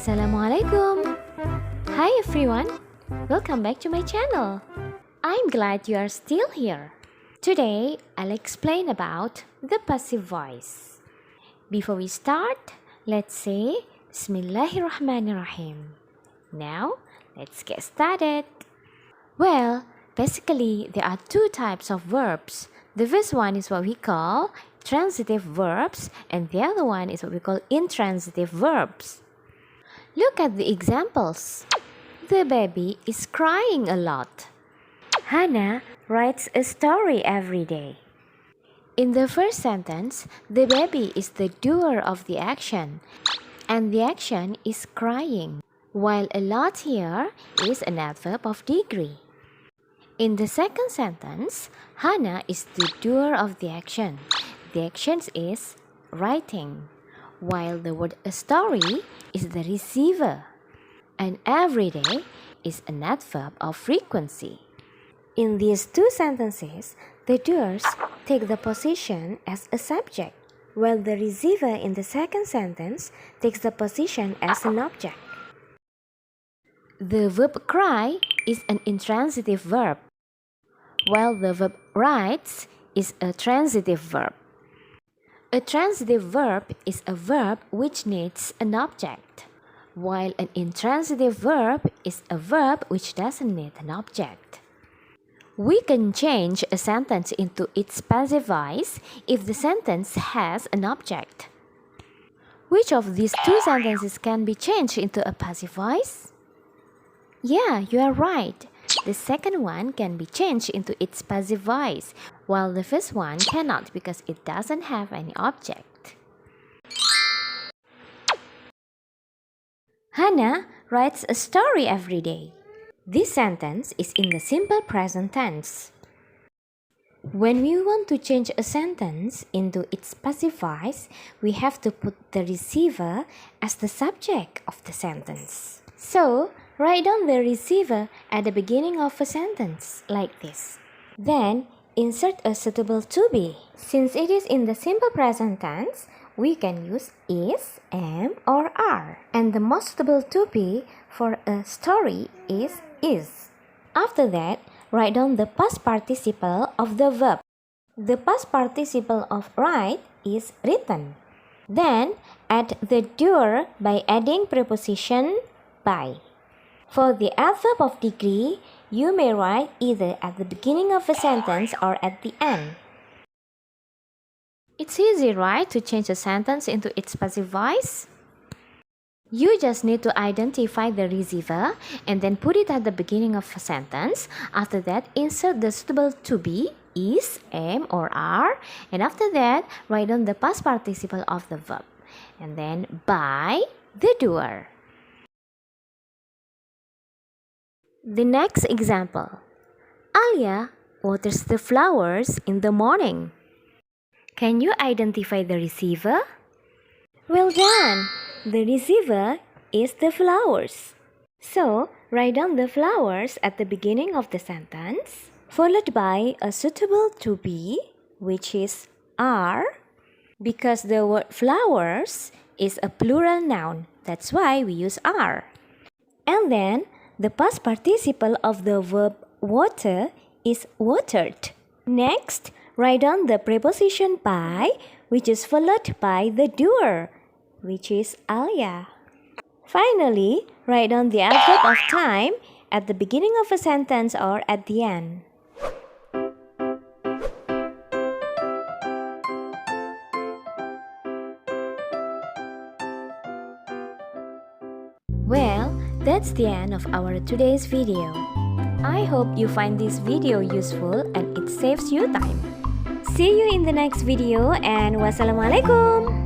Assalamualaikum. Hi everyone, welcome back to my channel. I'm glad you are still here. Today I'll explain about the passive voice. Before we start, let's say Bismillahirrahmanirrahim. Now let's get started. Well, basically there are two types of verbs. The first one is what we call transitive verbs, and the other one is what we call intransitive verbs. Look at the examples. The baby is crying a lot. Hannah writes a story every day. In the first sentence, the baby is the doer of the action, and the action is crying, while a lot here is an adverb of degree. In the second sentence, Hannah is the doer of the action. The action is writing, while the word a story is the receiver, and every day is an adverb of frequency. In these two sentences, the doers take the position as a subject, while the receiver in the second sentence takes the position as an object. The verb cry is an intransitive verb, while the verb writes is a transitive verb. A transitive verb is a verb which needs an object, while an intransitive verb is a verb which doesn't need an object. We can change a sentence into its passive voice if the sentence has an object. Which of these two sentences can be changed into a passive voice? Yeah, you are right. The second one can be changed into its passive voice, while the first one cannot because it doesn't have any object. Hannah writes a story every day. This sentence is in the simple present tense. When we want to change a sentence into its passive voice, we have to put the receiver as the subject of the sentence. So, write down the receiver at the beginning of a sentence like this. Then, insert a suitable to be. Since it is in the simple present tense, we can use is, am, or are. And the most suitable to be for a story is. After that, write down the past participle of the verb. The past participle of write is written. Then, add the doer by adding preposition by. For the adverb of degree, you may write either at the beginning of a sentence or at the end. It's easy, right, to change a sentence into its passive voice? You just need to identify the receiver and then put it at the beginning of a sentence. After that, insert the suitable to be, is, am, or are. And after that, write down the past participle of the verb. And then by the doer. The next example. Alia waters the flowers in the morning. Can you identify the receiver? Well done! The receiver is the flowers. So, write down the flowers at the beginning of the sentence, followed by a suitable to be, which is are, because the word flowers is a plural noun. That's why we use are. And then, the past participle of the verb water is watered. Next, write down the preposition by, which is followed by the doer, which is Alia. Finally, write down the adverb of time at the beginning of a sentence or at the end. Well, that's the end of our today's video. I hope you find this video useful and it saves you time. See you in the next video and wassalamualaikum.